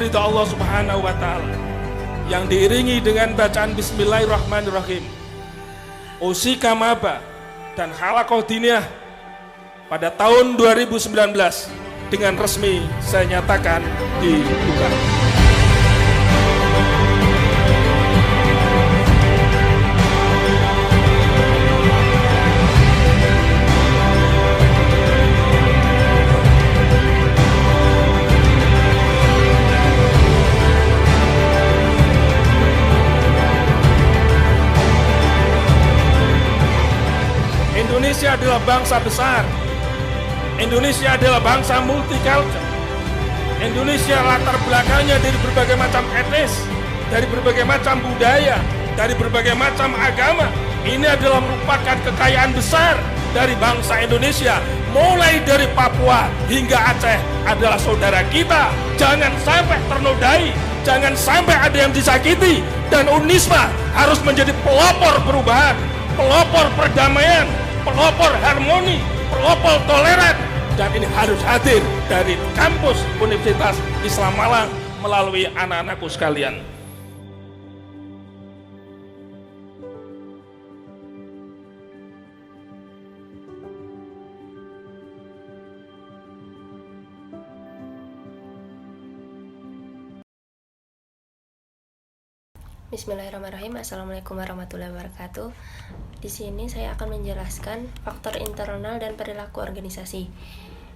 ridha Allah Subhanahu wa Ta'ala, yang diiringi dengan bacaan Bismillahirrahmanirrahim, Usika Maba dan Halaqah Diniyah pada tahun 2019 dengan resmi saya nyatakan dibuka. Indonesia adalah bangsa besar. Indonesia adalah bangsa multicultural. Indonesia latar belakangnya dari berbagai macam etnis, dari berbagai macam budaya, dari berbagai macam agama. Ini adalah merupakan kekayaan besar dari bangsa Indonesia. Mulai dari Papua hingga Aceh adalah saudara kita. Jangan sampai ternodai, jangan sampai ada yang disakiti. Dan Unisma harus menjadi pelopor perubahan, pelopor perdamaian, pelopor harmoni, pelopor toleran, dan ini harus hadir dari kampus Universitas Islam Malang melalui anak-anakku sekalian. Bismillahirrahmanirrahim. Assalamualaikum warahmatullahi wabarakatuh. Di sini saya akan menjelaskan faktor internal dan perilaku organisasi.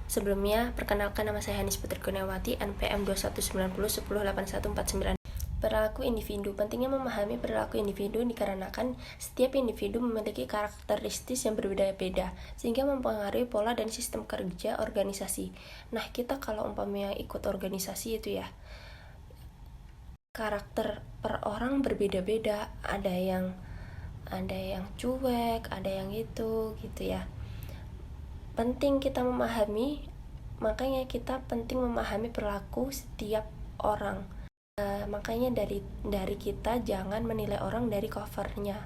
Sebelumnya, perkenalkan, nama saya Hanis Putri Kurniawati, NPM 2190108149. Perilaku individu. Pentingnya memahami perilaku individu dikarenakan setiap individu memiliki karakteristik yang berbeda-beda, sehingga mempengaruhi pola dan sistem kerja organisasi. Nah, kita kalau umpamanya ikut organisasi itu ya, karakter per orang berbeda-beda, ada yang cuek, ada yang gitu ya. Penting kita memahami, makanya kita penting memahami perilaku setiap orang. Makanya dari kita jangan menilai orang dari covernya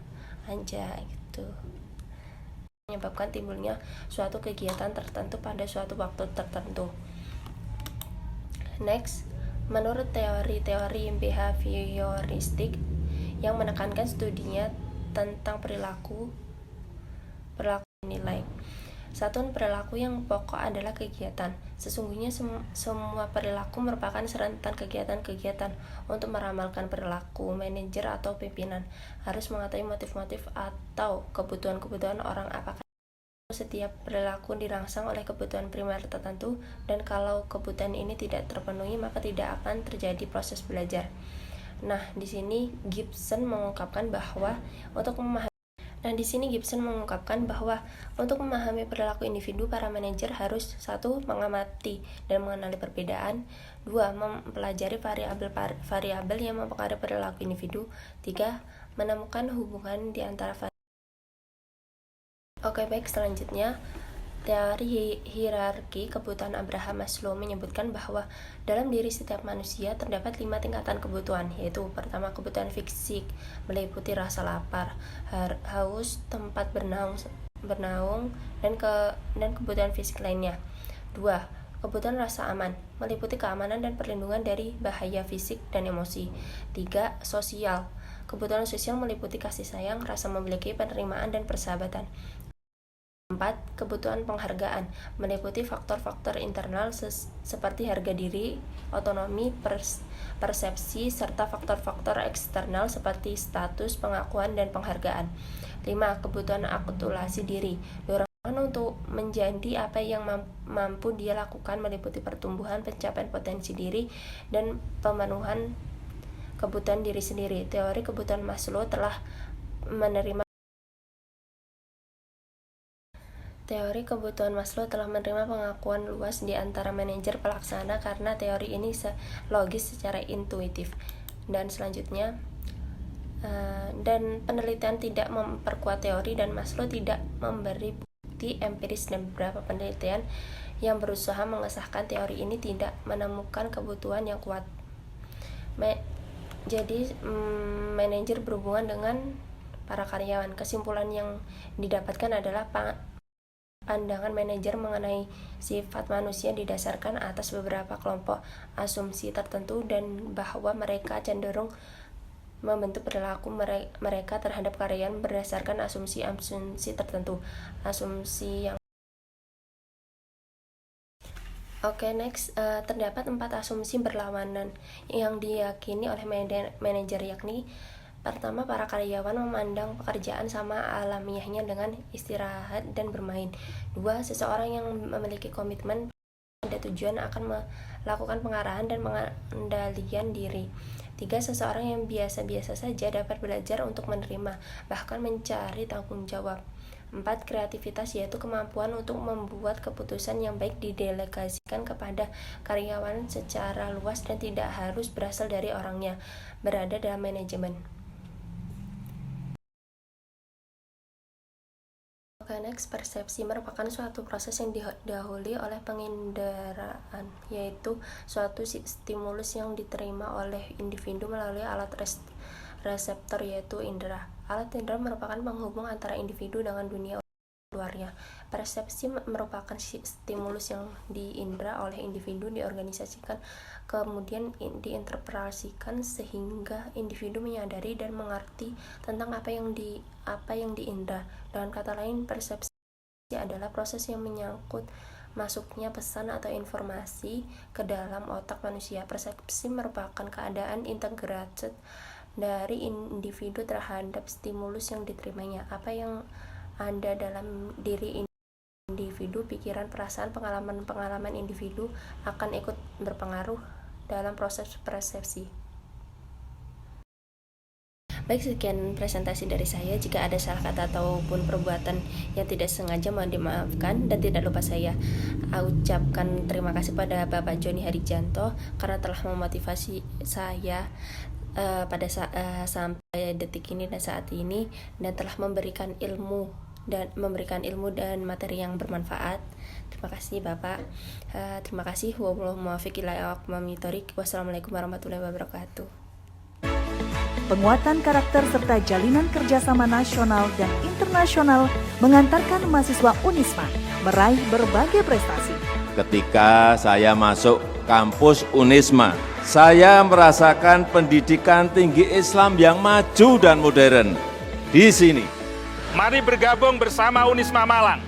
aja gitu. Menyebabkan timbulnya suatu kegiatan tertentu pada suatu waktu tertentu. Next, menurut teori behavioristik yang menekankan studinya tentang perilaku nilai. Satuan perilaku yang pokok adalah kegiatan. Sesungguhnya semua perilaku merupakan serentan kegiatan-kegiatan. Untuk meramalkan perilaku, manajer atau pimpinan harus mengetahui motif-motif atau kebutuhan-kebutuhan orang. Apakah setiap perilaku dirangsang oleh kebutuhan primer tertentu, dan kalau kebutuhan ini tidak terpenuhi maka tidak akan terjadi proses belajar. Nah, di sini Gibson mengungkapkan bahwa untuk memahami perilaku individu, para manajer harus 1. Mengamati dan mengenali perbedaan, 2. Mempelajari variabel yang mempengaruhi perilaku individu, 3. Menemukan hubungan di antara variabel. Oke, baik, selanjutnya teori hierarki kebutuhan Abraham Maslow menyebutkan bahwa dalam diri setiap manusia terdapat 5 tingkatan kebutuhan, yaitu pertama kebutuhan fisik, meliputi rasa lapar, haus, tempat bernaung dan kebutuhan fisik lainnya. 2. Kebutuhan rasa aman, meliputi keamanan dan perlindungan dari bahaya fisik dan emosi. 3. Sosial, kebutuhan sosial meliputi kasih sayang, rasa memiliki, penerimaan dan persahabatan. 4. Kebutuhan penghargaan, meliputi faktor-faktor internal seperti harga diri, otonomi, persepsi, serta faktor-faktor eksternal seperti status, pengakuan, dan penghargaan. 5. Kebutuhan akulturasi diri, dorongan untuk menjadi apa yang mampu dia lakukan, meliputi pertumbuhan, pencapaian potensi diri, dan pemenuhan kebutuhan diri sendiri. Teori kebutuhan Maslow telah menerima pengakuan luas di antara manajer pelaksana karena teori ini logis secara intuitif. Dan selanjutnya, dan penelitian tidak memperkuat teori, dan Maslow tidak memberi bukti empiris, dan beberapa penelitian yang berusaha mengesahkan teori ini tidak menemukan kebutuhan yang kuat. Jadi manajer berhubungan dengan para karyawan. Kesimpulan yang didapatkan adalah Pandangan manajer mengenai sifat manusia didasarkan atas beberapa kelompok asumsi tertentu dan bahwa mereka cenderung membentuk perilaku mereka terhadap karyawan berdasarkan asumsi-asumsi tertentu. Next, terdapat 4 asumsi berlawanan yang diyakini oleh manajer, yakni pertama, para karyawan memandang pekerjaan sama alamiahnya dengan istirahat dan bermain. 2. Seseorang yang memiliki komitmen pada tujuan akan melakukan pengarahan dan pengendalian diri. 3. Seseorang yang biasa-biasa saja dapat belajar untuk menerima, bahkan mencari tanggung jawab. 4. Kreativitas, yaitu kemampuan untuk membuat keputusan yang baik didelegasikan kepada karyawan secara luas dan tidak harus berasal dari orangnya berada dalam manajemen. Next, persepsi merupakan suatu proses yang didahului oleh penginderaan, yaitu suatu stimulus yang diterima oleh individu melalui alat reseptor, yaitu indera. Alat indera merupakan penghubung antara individu dengan dunia luarnya. Persepsi merupakan stimulus yang diindera oleh individu, diorganisasikan, kemudian diinterpretasikan sehingga individu menyadari dan mengerti tentang apa yang diindera. Dengan kata lain, persepsi adalah proses yang menyangkut masuknya pesan atau informasi ke dalam otak manusia. Persepsi merupakan keadaan integrated dari individu terhadap stimulus yang diterimanya. Apa yang ada dalam diri individu, pikiran, perasaan, pengalaman individu akan ikut berpengaruh dalam proses persepsi. Baik, sekian presentasi dari saya. Jika ada salah kata ataupun perbuatan yang tidak sengaja, mohon dimaafkan. Dan tidak lupa saya ucapkan terima kasih pada Bapak Joni Harijanto karena telah memotivasi saya pada sampai detik ini dan saat ini, dan telah memberikan ilmu dan materi yang bermanfaat. Terima kasih Bapak. Terima kasih. Wassalamualaikum warahmatullahi wabarakatuh. Penguatan karakter serta jalinan kerjasama nasional dan internasional mengantarkan mahasiswa Unisma meraih berbagai prestasi. Ketika saya masuk kampus Unisma, saya merasakan pendidikan tinggi Islam yang maju dan modern. Di sini, Mari bergabung bersama Unisma Malang,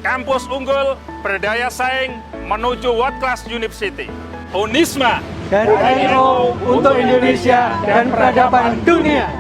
kampus unggul, berdaya saing, menuju World Class University. Unisma dari NU untuk Indonesia dan peradaban dunia.